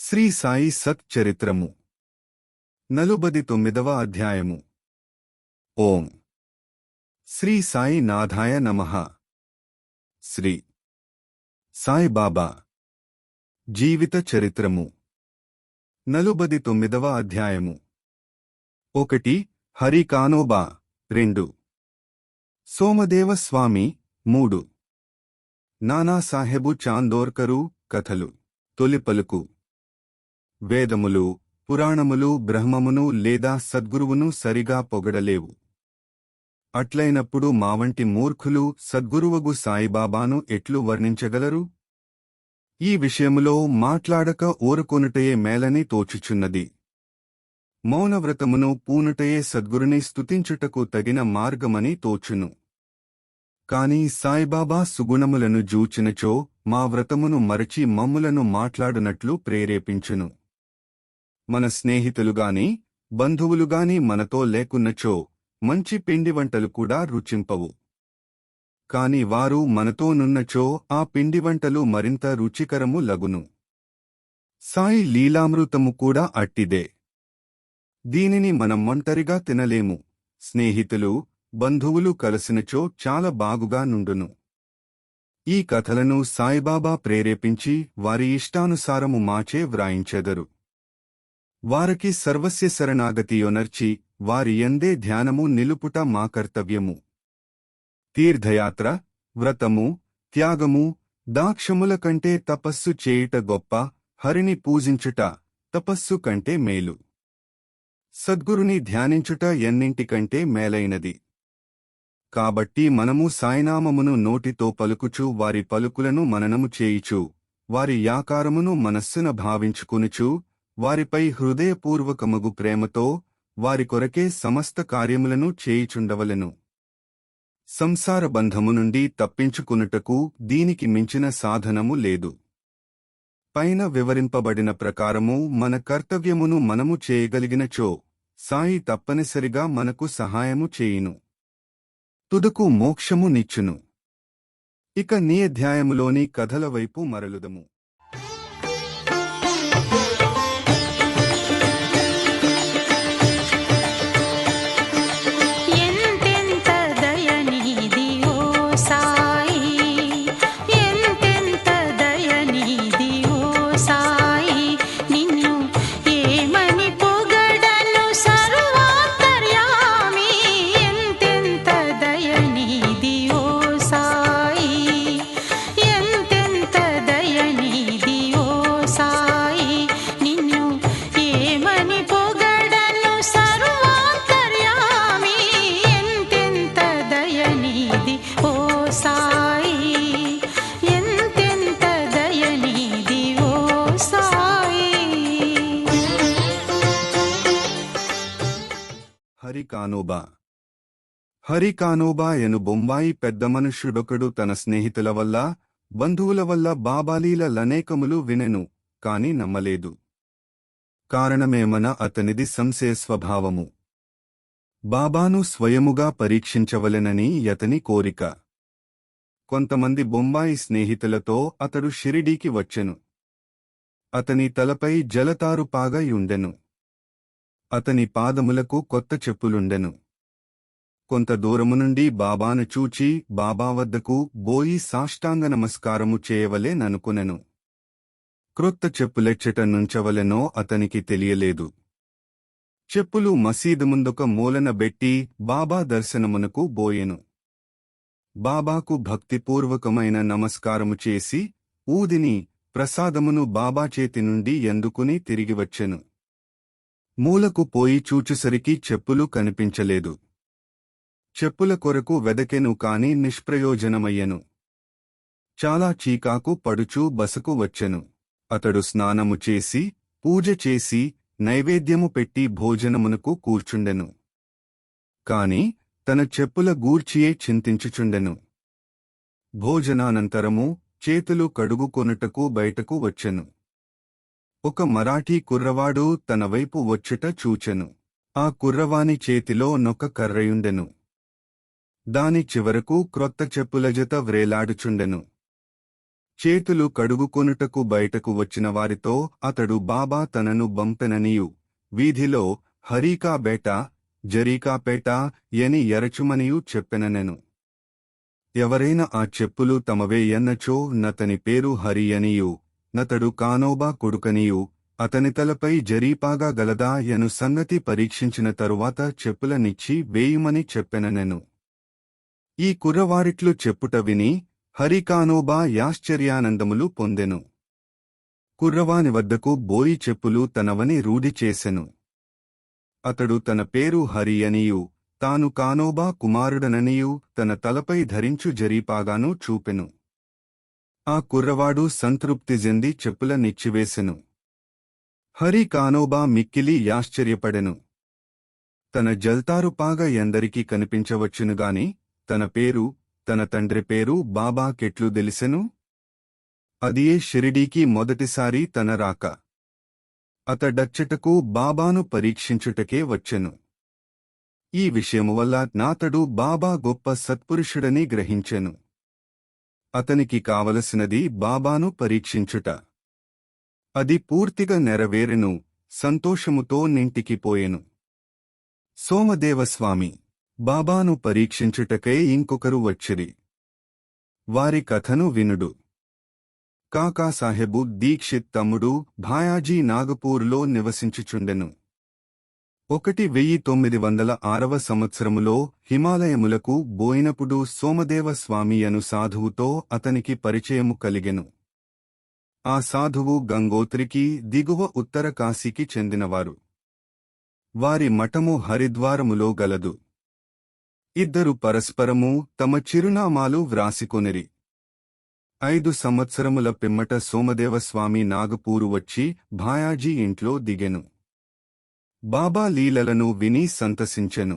శ్రీ సాయి సత్ చరిత్రము 49వ అధ్యాయము. ఓం శ్రీ సాయి నాథాయ నమః. శ్రీ సాయి బాబా జీవిత చరిత్రము 49వ అధ్యాయము. 1. హరి కానోబా. 2. సోమదేవ స్వామి. 3. నానా సాహెబు చాందోర్కరు కథలు. తొలి పలుకు. వేదములు, పురాణములు బ్రహ్మమును లేదా సద్గురువును సరిగా పొగడలేవు. అట్లైనప్పుడు మావంటి మూర్ఖులు సద్గురువగు సాయిబాబాను ఎట్లు వర్ణించగలరు? ఈ విషయములో మాట్లాడక ఊరుకొనుటయే మేలని తోచుచున్నది. మౌనవ్రతమును పూనుటయే సద్గురుని స్తుతించుటకు తగిన మార్గమని తోచును. కాని సాయిబాబా సుగుణములను జూచినచో మా వ్రతమును మరచి మమ్ములను మాట్లాడునట్లు ప్రేరేపించును. మన స్నేహితులుగాని బంధువులుగాని మనతో లేకున్నచో మంచి పిండి వంటలు కూడా రుచింపవు. కాని వారు మనతో నున్నచో ఆ పిండి వంటలు మరింత రుచికరము లగును. సాయి లీలామృతము కూడా అట్టిదే. దీనిని మనం ఒంటరిగా తినలేము. స్నేహితులు, బంధువులు కలిసినచో చాలా బాగుగా నుండును. ఈ కథలను సాయిబాబా ప్రేరేపించి వారి ఇష్టానుసారము మాచే వ్రాయించెదరు. వారికి సర్వస్య శరణాగతియొనర్చి వారి యందే ధ్యానము నిలుపుట మా కర్తవ్యము. తీర్థయాత్ర, వ్రతము, త్యాగము, దాక్షముల కంటే తపస్సు చేయుట గొప్ప. హరిని పూజించుట తపస్సు కంటే మేలు. సద్గురుని ధ్యానించుట ఎన్నింటికంటే మేలైనది. కాబట్టి మనము సాయినామమును నోటితో పలుకుచు వారి పలుకులను మననము చేయుచు వారి యాకారమును మనస్సున భావించుకునుచు వారిపై హృదయపూర్వకమగు ప్రేమతో వారి కొరకే సమస్త కార్యములను చేయుచుండవలెను. సంసార బంధము నుండి తప్పించుకునుటకు దీనికి మించిన సాధనము లేదు. పైన వివరింపబడిన ప్రకారము మన కర్తవ్యమును మనము చేయగలిగినచో సాయి తప్పనిసరిగా మనకు సహాయము చేయును. తుదకు మోక్షము నిచ్చును. ఇక నీ అధ్యాయములోని కథల వైపు మరలుదము. హరికానోబా. హరికానోబా ఎను బొంబాయి పెద్ద మనుష్యుడొకడు తన స్నేహితుల వల్ల, బంధువుల వల్ల బాబాలీల లనేకములు వినెను, కాని నమ్మలేదు. కారణమేమన అతనిది సంశయ స్వభావము. బాబాను స్వయముగా పరీక్షించవలెనని యతని కోరిక. కొంతమంది బొంబాయి స్నేహితులతో అతడు షిరిడీకి వచ్చెను. అతని తలపై జలతారు పాగయుండెను. అతని పాదములకు కొత్త చెప్పులుండెను. కొంత దూరము నుండి బాబాను చూచి బాబా వద్దకు బోయి సాష్టాంగ నమస్కారము చేయవలే ననుకునెను. క్రొత్త చెప్పులెచ్చట నుంచవలెనో అతనికి తెలియలేదు. చెప్పులు మసీదు ముందొక మూలన బెట్టి బాబా దర్శనమునకు బోయెను. బాబాకు భక్తిపూర్వకమైన నమస్కారము చేసి ఊదిని ప్రసాదమును బాబా చేతి నుండి ఎందుకుని తిరిగివచ్చెను. మూలకు పోయి చూచుసరికి చెప్పులు కనిపించలేదు. చెప్పుల కొరకు వెదకెను కాని నిష్ప్రయోజనమయ్యెను. చాలా చీకాకు పడుచూ బసకు వచ్చెను. అతడు స్నానము చేసి, పూజ చేసి, నైవేద్యము పెట్టి భోజనమునకు కూర్చుండెను. కాని తన చెప్పుల గూర్చియే చింతించుచుండెను. భోజనానంతరము చేతులు కడుగుకొనుటకు బయటకు వచ్చెను. ఒక మరాఠీ కుర్రవాడు తన వైపు వచ్చుట చూచెను. ఆ కుర్రవాని చేతిలో నొక కర్రయుండెను. దాని చివరకు క్రొత్త చెప్పుల జత వ్రేలాడుచుండెను. చేతులు కడుగుకొనుటకు బయటకు వచ్చిన వారితో అతడు బాబా తనను బంపెననియు వీధిలో హరీకాబేట జరీకాపేట ఎని ఎరచుమనియు చెప్పెననెను. ఎవరైనా ఆ చెప్పులు తమవే ఎన్నచో నతని పేరు హరి అనియు నతడు కానోబా కొడుకనియు అతని తలపై జరీపాగా గలదా ఎను సంగతి పరీక్షించిన తరువాత చెప్పులనిచ్చి వేయుమని చెప్పెననెను. ఈ కుర్రవారిట్లు చెప్పుట విని హరికానోబా యాశ్చర్యానందములు పొందెను. కుర్రవాని వద్దకు బోయి చెప్పులు తనవని రూఢి చేసెను. అతడు తన పేరు హరి అనియు తాను కానోబా కుమారుడననియు తన తలపై ధరించు జరీపాగాను చూపెను. ఆ కుర్రవాడు సంతృప్తి చెంది చెప్పుల నిచ్చివేసెను. హరి కానోబా మిక్కిలి యాశ్చర్యపడెను. తన జల్తారుపాగా ఎందరికీ కనిపించవచ్చునుగాని తన పేరు తన తండ్రి పేరు బాబాకెట్లు దెలిసెను? అదియే షిరిడీకి మొదటిసారి తన రాక. అతడచ్చటకు బాబాను పరీక్షించుటకే వచ్చెను. ఈ విషయము వల్ల నాతడు బాబా గొప్ప సత్పురుషుడని గ్రహించెను. అతనికి కావలసినది బాబాను పరీక్షించుట. అది పూర్తిగా నెరవేరెను. సంతోషముతో నింటికి పోయెను. సోమదేవస్వామి బాబాను పరీక్షించుటకై ఇంకొకరు వచ్చిరి. వారి కథను వినుడు. కాకాసాహెబు దీక్షిత్ తమ్ముడు భాయాజీ నాగపూర్లో నివసించుచుండెను. 1906 సంవత్సరములో హిమాలయములకు బోయినప్పుడు సోమదేవస్వామి అను సాధువుతో అతనికి పరిచయము కలిగెను. ఆ సాధువు గంగోత్రికి దిగువ ఉత్తర కాశీకి చెందినవారు. వారి మఠము హరిద్వారములో గలదు. ఇద్దరు పరస్పరము తమ చిరునామాలు వ్రాసికొనిరి. 5 సంవత్సరముల పిమ్మట సోమదేవస్వామి నాగపూరు వచ్చి భాయాజీ ఇంట్లో దిగెను. బాబా లీలలను విని సంతసించెను.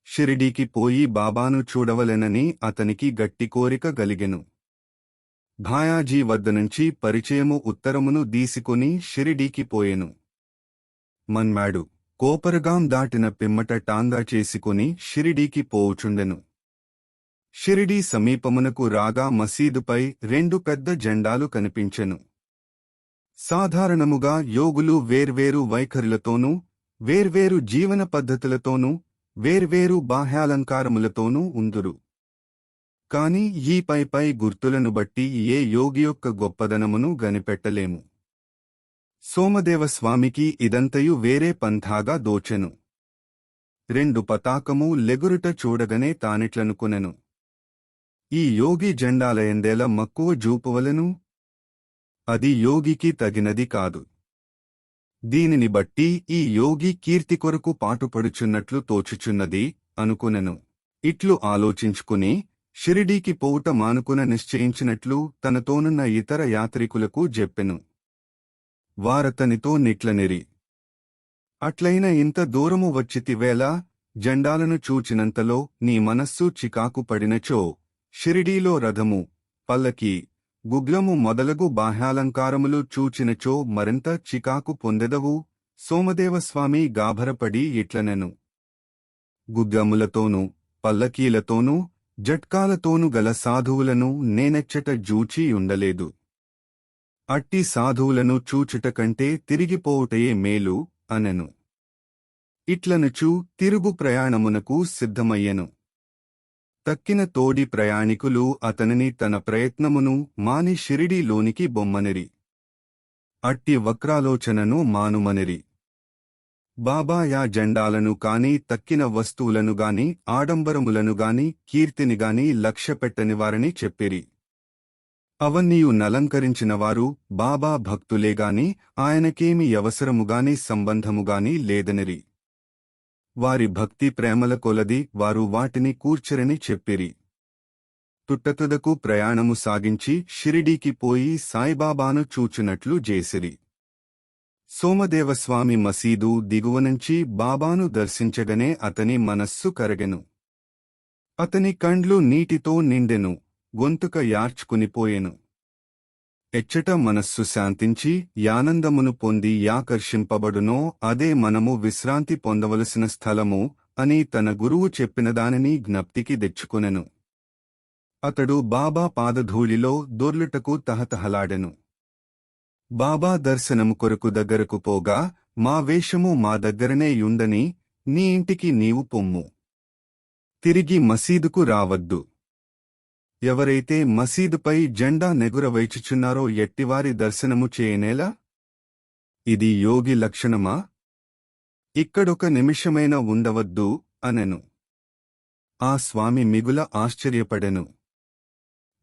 షిరిడీకి పోయి బాబాను చూడవలెనని అతనికి గట్టి కోరిక గలిగెను. భాయాజీ వద్దనుంచి పరిచయము ఉత్తరమును దీసుకొని షిరిడీకి పోయెను. మన్మాడు కోపరగాం దాటిన పిమ్మట టాంగా చేసుకుని షిరిడీకి పోవుచుండెను. షిరిడీ సమీపమునకు రాగా మసీదుపై 2 పెద్ద జెండాలు కనిపించెను. సాధారణముగా యోగులు వేర్వేరు వైఖరులతోనూ వేర్వేరు జీవన పద్ధతులతోనూ వేర్వేరు బాహ్యాలంకారములతోనూ ఉందురు. కాని ఈ పై గుర్తులను బట్టి ఏ యోగి యొక్క గొప్పదనమును గనిపెట్టలేము. సోమదేవస్వామికి ఇదంతయు వేరే పంథాగా దోచెను. 2 పతాకము లెగురుట చూడగనే తానిట్లనుకొనెను. ఈ యోగి జెండాలయందేల మక్కువ జూపవలెను? అది యోగికి తగినది కాదు. దీనిని బట్టి ఈ యోగి కీర్తి కొరకు పాటుపడుచున్నట్లు తోచుచున్నది అనుకునెను. ఇట్లు ఆలోచించుకుని షిరిడీకి పోవుట మానుకున నిశ్చయించినట్లు తనతోనున్న ఇతర యాత్రికులకు జెప్పెను. వారతనితో నిట్లనిరి. అట్లైన ఇంత దూరము వచ్చితివేళ జెండాలను చూచినంతలో నీ మనస్సు చికాకు పడినచో షిరిడీలో రథము పల్లకి గుగ్లము మొదలగు బాహ్యాలంకారములు చూచినచో మరింత చికాకు పొందెదవు. సోమదేవస్వామి గాభరపడి ఇట్లనెను. గుగ్లములతోనూ పల్లకీలతోనూ జట్కాలతోనూ గల సాధువులను నేనెచ్చట జూచియుండలేదు. అట్టి సాధువులను చూచుట కంటే తిరిగిపోవుటయే మేలు అనెను. ఇట్లనుచు తిరుగు ప్రయాణమునకు సిద్ధమయ్యెను. తక్కిన తోడి ప్రయాణికులు అతనిని తన ప్రయత్నమును మాని షిరిడీలోనికి బొమ్మనిరి. అట్టి వక్రాలోచనను మానుమనిరి. బాబా యా జెండాలను కాని తక్కిన వస్తువులను గాని ఆడంబరములను గాని కీర్తిని గాని లక్ష్యపెట్టనివారని చెప్పిరి. అవన్నీయు నలంకరించినవారు బాబా భక్తులేగాని ఆయనకేమి అవసరముగాని సంబంధముగాని లేదనిరి. వారి భక్తి ప్రేమల కొలది వారు వాటిని కూర్చరని చెప్పిరి. తుట్టతుదకు ప్రయాణము సాగించి షిరిడీకి పోయి సాయిబాబాను చూచునట్లు జేసిరి. సోమదేవస్వామి మసీదు దిగువనుంచి బాబాను దర్శించగనే అతని మనస్సు కరగెను. అతని కండ్లు నీటితో నిండెను. గొంతుక యార్చుకునిపోయెను. ఎచ్చట మనస్సు శాంతించి యానందమును పొంది యాకర్షింపబడునో అదే మనము విశ్రాంతి పొందవలసిన స్థలము అని తన గురువు చెప్పిన దానిని జ్ఞప్తికి తెచ్చుకొనెను. అతడు బాబా పాదధూళిలో దొర్లుటకు తహతహలాడెను. బాబా దర్శనము కొరకు దగ్గరకు పోగా, మా వేషము మా దగ్గరనే యుండని, నీ ఇంటికి నీవు పొమ్ము. తిరిగి మసీదుకు రావద్దు. ఎవరైతే మసీదుపై జెండా నెగురవైచుచున్నారో ఎట్టివారి దర్శనము చేయనేలా? ఇది యోగి లక్షణమా? ఇక్కడొక నిమిషమైన ఉండవద్దు అనెను. ఆ స్వామి మిగుల ఆశ్చర్యపడెను.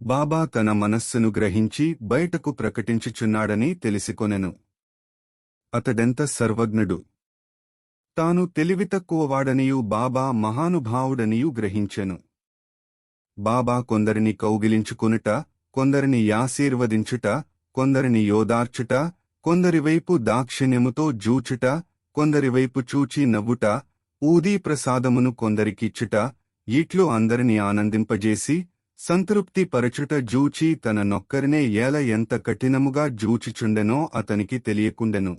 బాబా తన మనస్సును గ్రహించి బయటకు ప్రకటించుచున్నాడని తెలిసికొనెను. అతడెంత సర్వజ్ఞుడు! తాను తెలివితక్కువవాడనియు బాబా మహానుభావుడనియు గ్రహించెను. బాబా కొందరిని కౌగిలించుకొనుట, కొందరిని యాశీర్వదించుట, కొందరిని యోదార్చుట, కొందరివైపు దాక్షిణ్యముతో జూచుట, కొందరివైపు చూచి నవ్వుట, ఊదీ ప్రసాదమును కొందరికిచ్చుట, ఇట్లు అందరిని ఆనందింపజేసి సంతృప్తి పరచుట జూచి తన నొక్కరినే ఏల ఎంత కఠినముగా జూచుచుండెనో అతనికి తెలియకుండెను.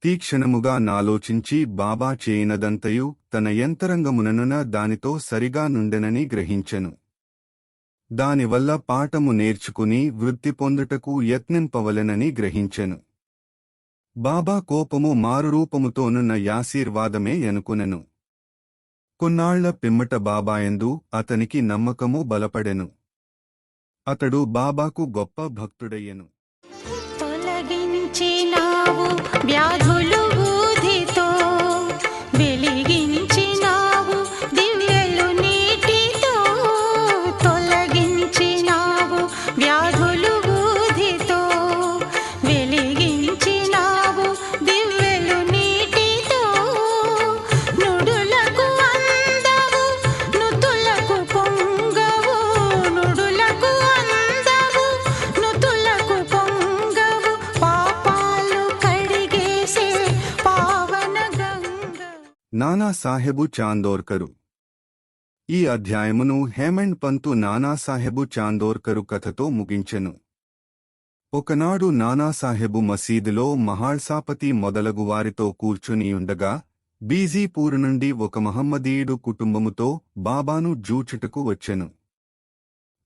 తీక్షణముగా నాలోచించి బాబా చేయనదంతయు తన యంతరంగముననున దానితో సరిగా నుండెనని గ్రహించెను. దానివల్ల పాఠము నేర్చుకుని వృద్ధి పొందుటకు యత్నింపవలెనని గ్రహించెను. బాబా కోపము మారురూపముతోనున్న యాశీర్వాదమే ఎనుకునెను. కొన్నాళ్ల పిమ్మట బాబాయందు అతనికి నమ్మకము బలపడెను. అతడు బాబాకు గొప్ప భక్తుడయ్యెను. తొలగించినావు వ్యాధులు ఊధితో, వెలిగించినావు దివ్యలు నీటితో. తొలగించినావు వ్యాధులు ఊధితో, వెలిగించినావు దివ్యలు నీటితో. నుడులకు అందవు, నుతులకు పొంగవు. నుడులకు అందవు, నుతులకు పొంగవు. పాపాలు కడిగేసే పావన గంగ. నానాసాహెబు చాందోర్కరు. ఈ అధ్యాయమును హేమండ్ పంతు నానాసాహెబు చాందోర్కరు కథతో ముగించెను. ఒకనాడు నానాసాహెబు మసీదులో మహాళ్సాపతి మొదలగు వారితో కూర్చునియుండగా, బీజీపూరు నుండి ఒక మహమ్మదీయుడు కుటుంబముతో బాబాను జూచుటకు వచ్చెను.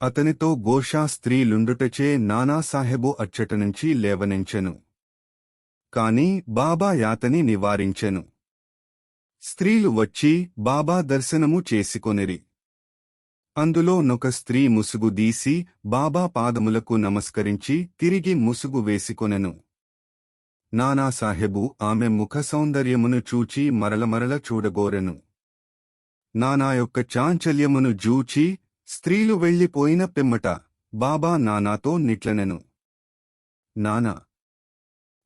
అతనితో గోషా స్త్రీలుండుటచే నానాసాహెబు అచ్చటనుంచి లేవనెంచెను. కాని బాబా యాతని నివారించెను. స్త్రీలు వచ్చి బాబా దర్శనము చేసుకొనిరి. అందులో నొక స్త్రీ ముసుగు దీసి బాబా పాదములకు నమస్కరించి తిరిగి ముసుగు వేసికొనెను. నానాసాహెబు ఆమె ముఖ సౌందర్యమును చూచి మరలమరల చూడగోరెను. నానా యొక్క చాంచల్యమును జూచి స్త్రీలు వెళ్ళిపోయిన పిమ్మట బాబా నానాతో నిట్లనెను. నానా,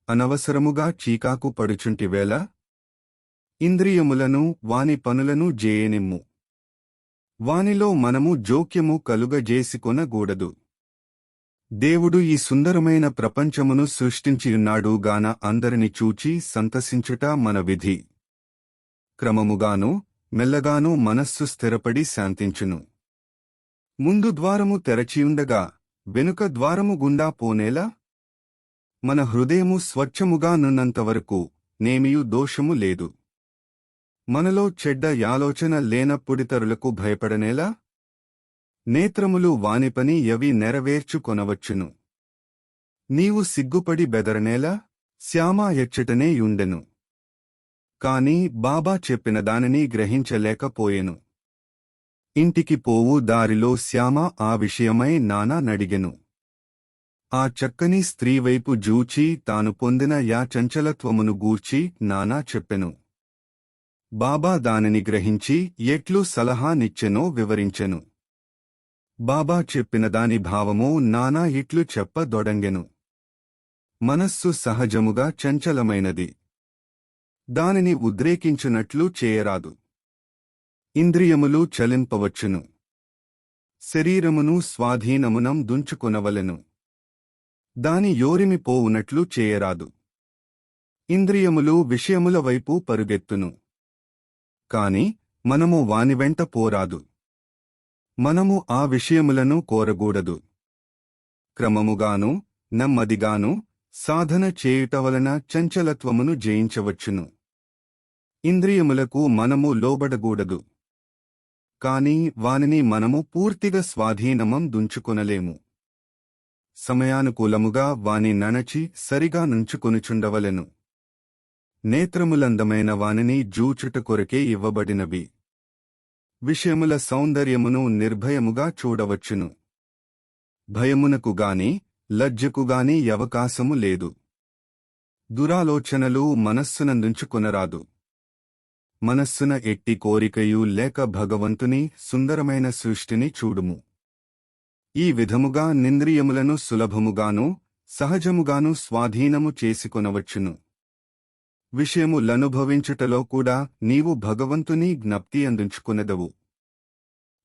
అనవసరముగా చీకాకు పడుచుంటివేళ? ఇంద్రియములను వాని పనులను జేయనిమ్ము. వానిలో మనము జోక్యము కలుగజేసికొనగూడదు. దేవుడు ఈ సుందరమైన ప్రపంచమును సృష్టించియున్నాడు గాన అందరిని చూచి సంతసించుట మన విధి. క్రమముగాను మెల్లగాను మనస్సు స్థిరపడి శాంతించును. ముందు ద్వారము తెరచియుండగా వెనుక ద్వారము గుండా పోనేలా? మన హృదయము స్వచ్ఛముగా నున్నంతవరకు నేమియు దోషము లేదు. మనలో చెడ్డ యాలోచన లేనప్పుడితరులకు భయపడనేలా? నేత్రములు వానిపని యవి నెరవేర్చుకొనవచ్చును. నీవు సిగ్గుపడి బెదరనేలా? శ్యామా ఎచ్చటనే యుండెను. కాని బాబా చెప్పిన దానిని గ్రహించలేకపోయెను. ఇంటికి పోవు దారిలో శ్యామ ఆ విషయమై నానా నడిగెను. ఆ చక్కని స్త్రీవైపు జూచి తాను పొందిన యా చంచలత్వమును గూర్చి నానా చెప్పెను. బాబా దానిని గ్రహించి ఎట్లు సలహా నిచ్చెనో వివరించెను. బాబా చెప్పిన దాని భావము నానా ఇట్లు చెప్పదొడంగెను. మనస్సు సహజముగా చంచలమైనది. దానిని ఉద్రేకించునట్లు చేయరాదు. ఇంద్రియములు చలింపవచ్చును. శరీరమును స్వాధీనమునం దుంచుకొనవలెను. దాని యోరిమి పోవునట్లు చేయరాదు. ఇంద్రియములు విషయముల వైపు పరుగెత్తును. కాని మనము వాని వెంట పోరాదు. మనము ఆ విషయములను కోరగూడదు. క్రమముగాను నెమ్మదిగాను సాధన చేయుట వలన చంచలత్వమును జయించవచ్చును. ఇంద్రియములకు మనము లోబడగూడదు. కాని వానిని మనము పూర్తిగా స్వాధీనమం దుంచుకొనలేము. సమయానుకూలముగా వాని నణచి సరిగా నుంచుకొనుచుండవలెను. నేత్రములందమైన వానిని జూచుట కొరకే ఇవ్వబడినవి. విషయముల సౌందర్యమును నిర్భయముగా చూడవచ్చును. భయమునకుగాని లజ్జకుగాని అవకాశము లేదు. దురాలోచనలు మనస్సునందుంచుకొనరాదు. మనస్సున ఎట్టి కోరికయు లేక భగవంతుని సుందరమైన సృష్టిని చూడుము. ఈ విధముగా నింద్రియములను సులభముగాను సహజముగాను స్వాధీనము చేసుకొనవచ్చును. విషయములనుభవించుటలో కూడా నీవు భగవంతుని జ్ఞప్తి అందించుకొనెదవు.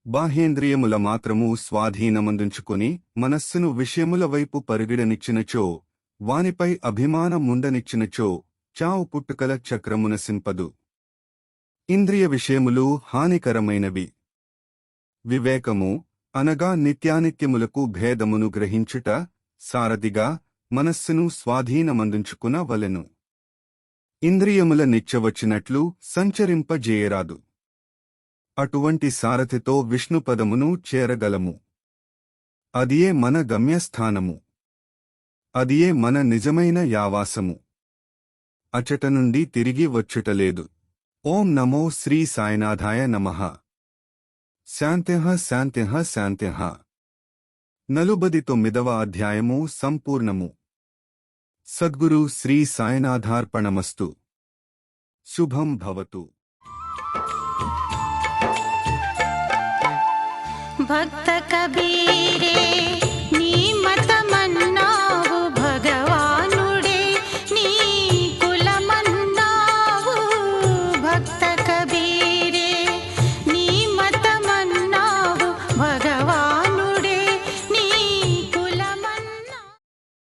బాహ్యేంద్రియముల మాత్రము స్వాధీనమందుంచుకొని మనస్సును విషయముల వైపు పరుగిడనిచ్చినచో, వానిపై అభిమానముండనిచ్చినచో చావు పుట్టుకల చక్రమునసింపదు. ఇంద్రియ విషయములు హానికరమైనవి. వివేకము అనగా నిత్యానిత్యములకు భేదమును గ్రహించుట సారథిగా మనస్సును స్వాధీనమందుంచుకున వలెను. ఇంద్రియముల నిచ్చవచ్చినట్లు సంచరింపజేయరాదు. అటువంటి సారథితో విష్ణుపదమును చేరగలము. అదియే మన గమ్యస్థానము. అదియే మన నిజమైన యావాసము. అచట నుండి తిరిగి వచ్చుటలేదు. ఓం నమో శ్రీ సాయినాథాయ నమః. శాంత్యః శాంత్యః శాంత్యః. 49వ అధ్యాయము సంపూర్ణము. సద్గురు శ్రీ సాయినాథార్పణమస్తు. శుభం భవతు. भक्त कबीरे